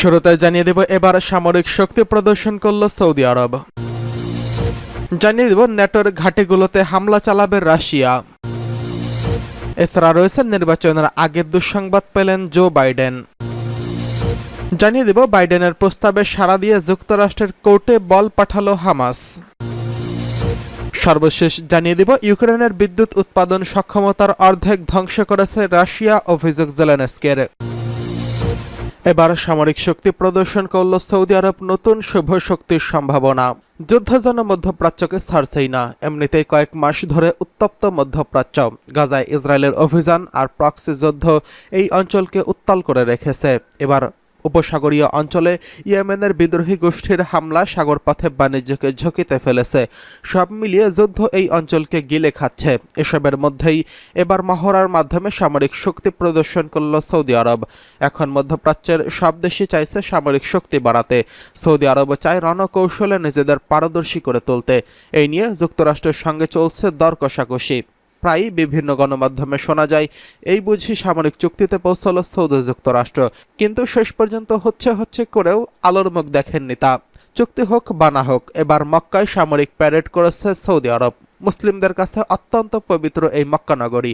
শুরুতে জানিয়ে দেব এবার সামরিক শক্তি প্রদর্শন করল সৌদি আরব। জানিয়ে দেব ন্যাটোর ঘাঁটিগুলোতে হামলা চালাবে রাশিয়া। এছাড়া রয়েছে নির্বাচনের আগের দুঃসংবাদ পেলেন জো বাইডেন। জানিয়ে দেব বাইডেনের প্রস্তাবে সাড়া দিয়ে যুক্তরাষ্ট্রের কোর্টে বল পাঠালো হামাস। সর্বশেষ জানিয়ে দিব ইউক্রেনের বিদ্যুৎ উৎপাদন সক্ষমতার অর্ধেক ধ্বংস করেছে রাশিয়া, অভিযোগ জেলেনস্কির। এবার সামরিক শক্তি প্রদর্শন করল সৌদি আরব, নতুন শুভ শক্তির সম্ভাবনা। যুদ্ধ যেন মধ্যপ্রাচ্যকে ছাড়ছেই না। এমনিতেই কয়েক মাস ধরে উত্তপ্ত মধ্যপ্রাচ্য, গাজায় ইসরায়েলের অভিযান আর প্রক্সি যুদ্ধ এই অঞ্চলকে উত্তাল করে রেখেছে। এবার উপসাগরীয় অঞ্চলে ইয়েমেনের বিদ্রোহী গোষ্ঠীর হামলা সাগরপথে বাণিজ্যকে ঝুঁকিতে ফেলেছে। সব মিলিয়ে যুদ্ধ এই অঞ্চলকে গিলে খাচ্ছে। এসবের মধ্যেই এবার মহড়ার মাধ্যমে সামরিক শক্তি প্রদর্শন করল সৌদি আরব। এখন মধ্যপ্রাচ্যের সব দেশই চাইছে সামরিক শক্তি বাড়াতে। সৌদি আরবও চায় রণকৌশলে নিজেদের পারদর্শী করে তুলতে। এই নিয়ে যুক্তরাষ্ট্রের সঙ্গে চলছে দর কষাকষি। প্রায়ই বিভিন্ন গণমাধ্যমে শোনা যায় এই বুঝি সামরিক চুক্তিতে পৌঁছল সৌদি যুক্তরাষ্ট্র, কিন্তু শেষ পর্যন্ত হচ্ছে করেও আলোর মুখ দেখেননি তা। চুক্তি হোক বা না হোক, এবার মক্কায় সামরিক প্যারেড করেছে সৌদি আরব। মুসলিমদের কাছে অত্যন্ত পবিত্র এই মক্কা নগরী।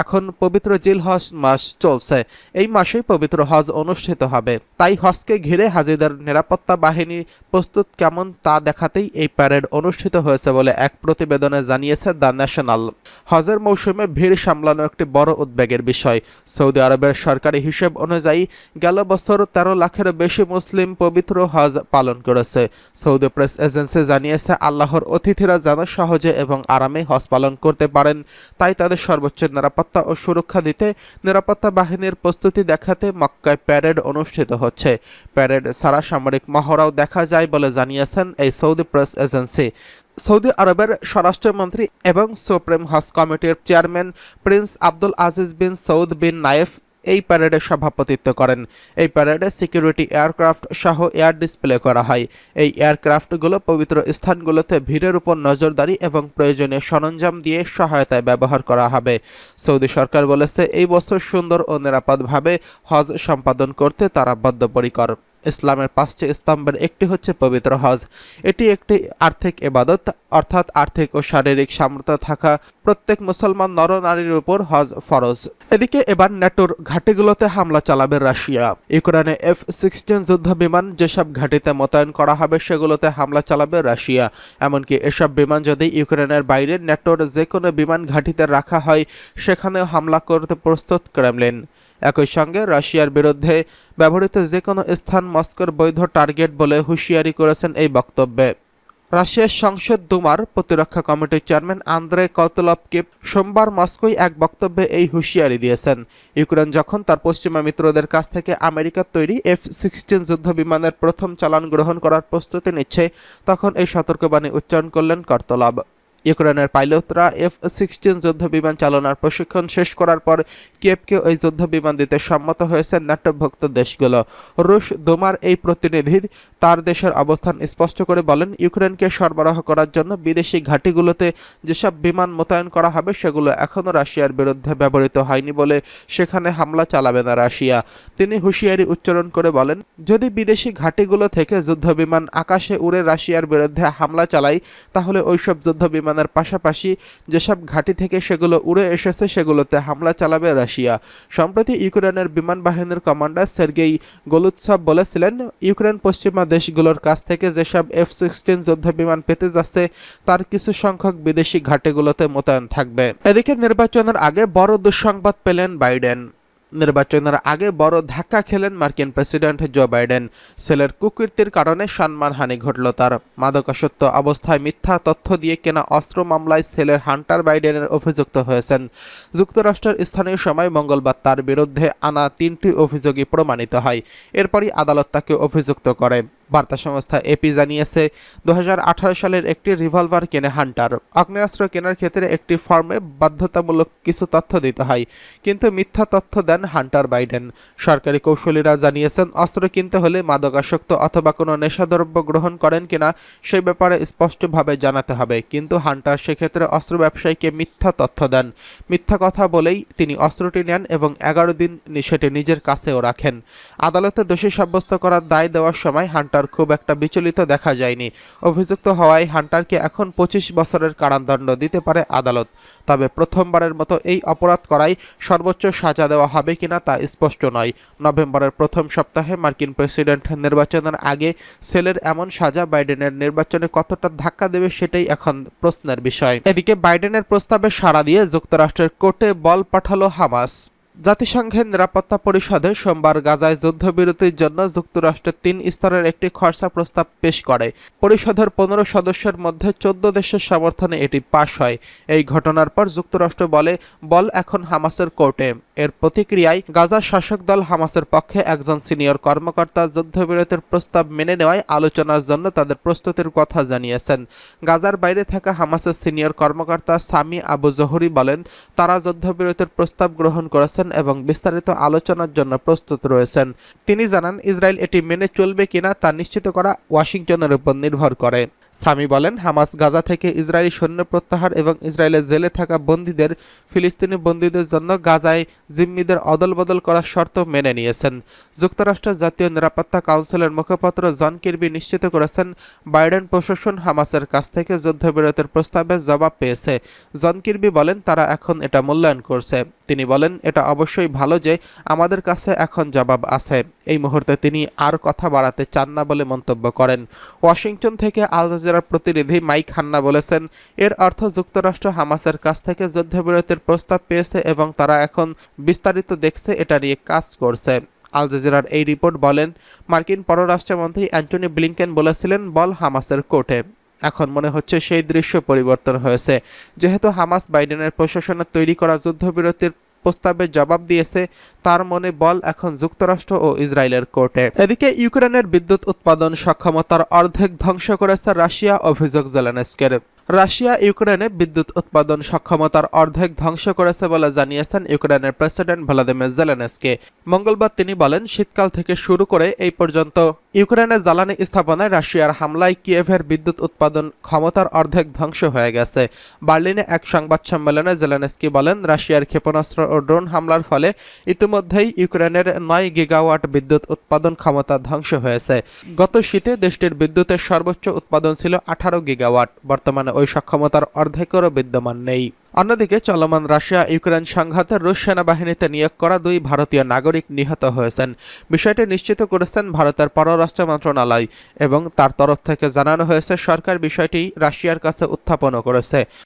এখন পবিত্র জিলহজ মাস চলছে। এই মাসেই পবিত্র হজ অনুষ্ঠিত হবে। তাই হজকে ঘিরে হাজিদের নিরাপত্তা বাহিনী প্রস্তুত কেমন তা দেখাতেই এই প্যারেড অনুষ্ঠিত হয়েছে বলে এক প্রতিবেদনে জানিয়েছে দ্য ন্যাশনাল। হজের মৌসুমে ভিড় সামলানো একটি বড় উদ্বেগের বিষয়। সৌদি আরবের সরকারি হিসেব অনুযায়ী গেল বছর 13 লাখের বেশি মুসলিম পবিত্র হজ পালন করেছে। সৌদি প্রেস এজেন্সি জানিয়েছে আল্লাহর অতিথিরা যেন সহজে এবং আরামে হজ পালন করতে পারেন, তাই তাদের সর্বোচ্চ নিরাপত্তা ও সুরক্ষা দিতে নিরাপত্তা বাহিনীর প্রস্তুতি দেখাতে মক্কায় প্যারেড অনুষ্ঠিত হচ্ছে। প্যারেড ছাড়া সামরিক মহড়াও দেখা যায় বলে জানিয়েছেন এই সৌদি প্রেস এজেন্সি। সৌদি আরবের স্বরাষ্ট্রমন্ত্রী এবং সুপ্রিম হজ কমিটির চেয়ারম্যান প্রিন্স আব্দুল আজিজ বিন সৌদ বিন নায়েফ এই প্যারেডে সভাপতিত্ব করেন। এই প্যারেডে সিকিউরিটি এয়ারক্রাফট সহ এয়ার ডিসপ্লে করা হয়। এই এয়ারক্রাফটগুলো পবিত্র স্থানগুলোতে ভিড়ের উপর নজরদারি এবং প্রয়োজনীয় সরঞ্জাম দিয়ে সহায়তায় ব্যবহার করা হবে। সৌদি সরকার বলেছে এই বছর সুন্দর ও নিরাপদভাবে হজ সম্পাদন করতে তারা বদ্ধপরিকর। ইসলামের 5টি স্তম্ভের একটি হচ্ছে পবিত্র হজ। এটি একটি আর্থিক ইবাদত, অর্থাৎ আর্থিক ও শারীরিক সামর্থ্য থাকা প্রত্যেক মুসলমান নরনারীর উপর হজ ফরজ। এদিকে এবার ন্যাটোর ঘাঁটিগুলোতে হামলা চালাবে রাশিয়া। ইউক্রেনে F-16 যুদ্ধ বিমান যেসব ঘাঁটিতে মোতায়েন করা হবে সেগুলোতে হামলা চালাবে রাশিয়া। এমনকি এসব বিমান যদি ইউক্রেনের বাইরে ন্যাটোর যে কোনো বিমান ঘাঁটিতে রাখা হয় সেখানেও হামলা করতে প্রস্তুত ক্রেমলিন। একই সঙ্গে রাশিয়ার বিরুদ্ধে ব্যবহৃত যে কোনো স্থান মস্কোর বৈধ টার্গেট বলে হুঁশিয়ারি করেছেন এই বক্তব্যে। রাশিয়ার সংসদ দুমার প্রতিরক্ষা কমিটির চেয়ারম্যান আন্দ্রে কতলভকি সোমবার মস্কোয় এক বক্তব্যে এই হুঁশিয়ারি দিয়েছেন। ইউক্রেন যখন তার পশ্চিমা মিত্রদের কাছ থেকে আমেরিকার তৈরি F-16 যুদ্ধ বিমানের প্রথম চালান গ্রহণ করার প্রস্তুতি নিচ্ছে, তখন এই সতর্কবাণী উচ্চারণ করলেন কর্তলভ। ইউক্রেনের পাইলটরা F-16 যুদ্ধ বিমান চালনার প্রশিক্ষণ শেষ করার পর কিয়েভকে ওই যুদ্ধ বিমান দিতে সম্মত হয়েছে ন্যাটোভুক্ত দেশগুলো। রুশ দুমার এই প্রতিনিধি তার দেশের অবস্থান স্পষ্ট করে বলেন, ইউক্রেনকে সরবরাহ করার জন্য বিদেশি ঘাঁটিগুলোতে যেসব বিমান মোতায়েন করা হবে সেগুলো এখনও রাশিয়ার বিরুদ্ধে ব্যবহৃত হয়নি বলে সেখানে হামলা চালাবে না রাশিয়া। তিনি হুঁশিয়ারি উচ্চারণ করে বলেন, যদি বিদেশি ঘাঁটিগুলো থেকে যুদ্ধ বিমান আকাশে উড়ে রাশিয়ার বিরুদ্ধে হামলা চালায় তাহলে ওইসব যুদ্ধ বিমানের পাশাপাশি যেসব ঘাঁটি থেকে সেগুলো উড়ে এসেছে সেগুলোতে হামলা চালাবে রাশিয়া। সম্প্রতি ইউক্রেনের বিমান বাহিনীর কমান্ডার সের্গেই গোলুৎসভ বলেছিলেন, ইউক্রেন পশ্চিমা দেশগুলোর কাছ থেকে যেসব F-16 যুদ্ধ বিমান পেতে যাচ্ছে তার কিছু সংখ্যক বিদেশি ঘাঁটিগুলোতে মোতায়েন থাকবে। এদিকে নির্বাচনের আগে বড় দুঃসংবাদ পেলেন বাইডেন। নির্বাচনের আগে বড় ধাক্কা খেলেন মার্কিন প্রেসিডেন্ট জো বাইডেন। ছেলের কুকীর্তির কারণে সম্মানহানি ঘটল তার। মাদকাসক্ত অবস্থায় মিথ্যা তথ্য দিয়ে কেনা অস্ত্র মামলায় ছেলের হান্টার বাইডেনের অভিযুক্ত হয়েছেন। যুক্তরাষ্ট্রের স্থানীয় সময় মঙ্গলবার তার বিরুদ্ধে আনা 3টি অভিযোগই প্রমাণিত হয়। এরপরই আদালত তাকে অভিযুক্ত করে। বার্তা সংস্থা এপি জানিয়েছে 2018 সালের একটি রিভলভার কেনে হান্টার। আগ্নেয়াস্ত্র কেনার ক্ষেত্রে একটি ফর্মে বাধ্যতামূলক কিছু তথ্য দিতে হয়, কিন্তু মিথ্যা তথ্য দেন হান্টার বাইডেন। সরকারি কৌশলীরা জানিয়েছেন অস্ত্র কিনতে হলে মাদকাসক্ত অথবা কোনো নেশাদ্রব্য গ্রহণ করেন কিনা সেই ব্যাপারে স্পষ্টভাবে জানাতে হবে, কিন্তু হান্টার সেক্ষেত্রে অস্ত্র ব্যবসায়ীকে মিথ্যা তথ্য দেন। মিথ্যা কথা বলেই তিনি অস্ত্রটি নেন এবং 11 দিন সেটি নিজের কাছেও রাখেন। আদালতে দোষী সাব্যস্ত করার দায় দেওয়ার সময় হান্টার খুব একটা বিচলিত দেখা যায়নি। অভিযুক্ত হওয়ায় হান্টারকে এখন 25 বছরের কারাদণ্ড দিতে পারে আদালত। তবে প্রথমবারের মতো এই অপরাধ করায় সর্বোচ্চ সাজা দেওয়া হবে কিনা তা স্পষ্ট নয়। নভেম্বরের প্রথম সপ্তাহে মার্কিন প্রেসিডেন্ট নির্বাচনের আগে সেলের এমন সাজা বাইডেনের নির্বাচনে কতটা ধাক্কা দেবে সেটাই এখন প্রশ্নের বিষয়। এদিকে বাইডেনের প্রস্তাবে সাড়া দিয়ে যুক্তরাষ্ট্রের কোর্টে বল পাঠালো হামাস। জাতিসংঘের নিরাপত্তা পরিষদে সোমবার গাজায় যুদ্ধবিরতির জন্য যুক্তরাষ্ট্রের 3 স্তরের একটি খসড়া প্রস্তাব পেশ করে। পরিষদের 15 সদস্যের মধ্যে 14 দেশের সমর্থনে এটি পাশ হয়। এই ঘটনার পর যুক্তরাষ্ট্র বল এখন হামাসের কোর্টে। এর প্রতিক্রিয়ায় গাজার শাসক দল হামাসের পক্ষে একজন সিনিয়র কর্মকর্তা যুদ্ধবিরতির প্রস্তাব মেনে নেওয়ায় আলোচনার জন্য তাদের প্রস্তুতির কথা জানিয়েছেন। গাজার বাইরে থাকা হামাসের সিনিয়র কর্মকর্তা সামি আবু জহুরি বলেন, তারা যুদ্ধবিরতির প্রস্তাব গ্রহণ করেছেন এবং বিস্তারিত আলোচনার জন্য প্রস্তুত রয়েছেন। তিনি জানান, ইসরায়েল এটি মেনে চলবে কিনা তা নিশ্চিত করা ওয়াশিংটনের উপর নির্ভর করে। সামি বলেন, হামাস গাজা থেকে ইসরায়েলি সৈন্য প্রত্যাহার এবং ইসরায়েলের জেলে থাকা বন্দীদের ফিলিস্তিনি বন্দীদের জন্য গাজায় জিম্মিদের অদলবদল করার শর্ত মেনে নিয়েছেন। যুক্তরাষ্ট্রের জাতীয় নিরাপত্তা কাউন্সিলের মুখপাত্র জন কির্বি নিশ্চিত করেছেন, বাইডেন প্রশাসন হামাসের কাছ থেকে যুদ্ধবিরতির প্রস্তাবের জবাব পেয়েছে। জন কির্বি বলেন, তারা এখন এটা মূল্যায়ন করছে। তিনি বলেন, এটা অবশ্যই ভালো যে আমাদের কাছে এখন জবাব আছে। এই মুহূর্তে তিনি আর কথা বাড়াতে চান না বলে মন্তব্য করেন। ওয়াশিংটন থেকে আল জাজিরার প্রতিনিধি মাইক হান্না বলেছেন, এর অর্থ যুক্তরাষ্ট্র হামাসের কাছ থেকে যুদ্ধবিরতির প্রস্তাব পেয়েছে এবং তারা এখন বিস্তারিত দেখছে, এটা নিয়ে কাজ করছে। আল জাজিরার এই রিপোর্ট বলেন, মার্কিন পররাষ্ট্রমন্ত্রী অ্যান্টনি ব্লিংকেন বলেছিলেন, বল হামাসের কোর্টে। এখন মনে হচ্ছে সেই দৃশ্য পরিবর্তন হয়েছে, যেহেতু হামাস বাইডেনের প্রশাসনের তৈরি করা যুদ্ধবিরতির প্রস্তাবে জবাব দিয়েছে, তার মনে বল এখন যুক্তরাষ্ট্র ও ইসরায়েলের কোর্টে। এদিকে ইউক্রেনের বিদ্যুৎ উৎপাদন সক্ষমতার অর্ধেক ধ্বংস করেছে রাশিয়া, অভিযোগ জেলেনস্কির। রাশিয়া ইউক্রেনে বিদ্যুৎ উৎপাদন সক্ষমতার অর্ধেক ধ্বংস করেছে বলে জানিয়েছেন ইউক্রেনের প্রেসিডেন্ট ভলোদিমির জেলেনস্কি। মঙ্গলবার তিনি বলেন, শীতকাল থেকে শুরু করে এই পর্যন্ত ইউক্রেনের জ্বালানি স্থাপনায় রাশিয়ার হামলায় কিয়েভের বিদ্যুৎ উৎপাদন ক্ষমতার অর্ধেক ধ্বংস হয়ে গেছে। বার্লিনে এক সংবাদ সম্মেলনে জেলেনস্কি বলেন, রাশিয়ার ক্ষেপণাস্ত্র ও ড্রোন হামলার ফলে ইতিমধ্যেই ইউক্রেনের 9 গিগাওয়াট বিদ্যুৎ উৎপাদন ক্ষমতা ধ্বংস হয়েছে। গত শীতে দেশটির বিদ্যুতের সর্বোচ্চ উৎপাদন ছিল 18 গিগাওয়াট। বর্তমানে ওই সক্ষমতার অর্ধেকেরও বিদ্যমান নেই। অন্যদিকে চলমান রাশিয়া ইউক্রেন সংঘাতে রুশ সেনাবাহিনীতে নিয়োগ করা 2 ভারতীয় নাগরিক নিহত হয়েছেন। বিষয়টি নিশ্চিত করেছেন ভারতের পররাষ্ট্র মন্ত্রণালয় এবং তার তরফ থেকে জানানো হয়েছে, সরকার বিষয়টি রাশিয়ার কাছে উত্থাপনও করেছে।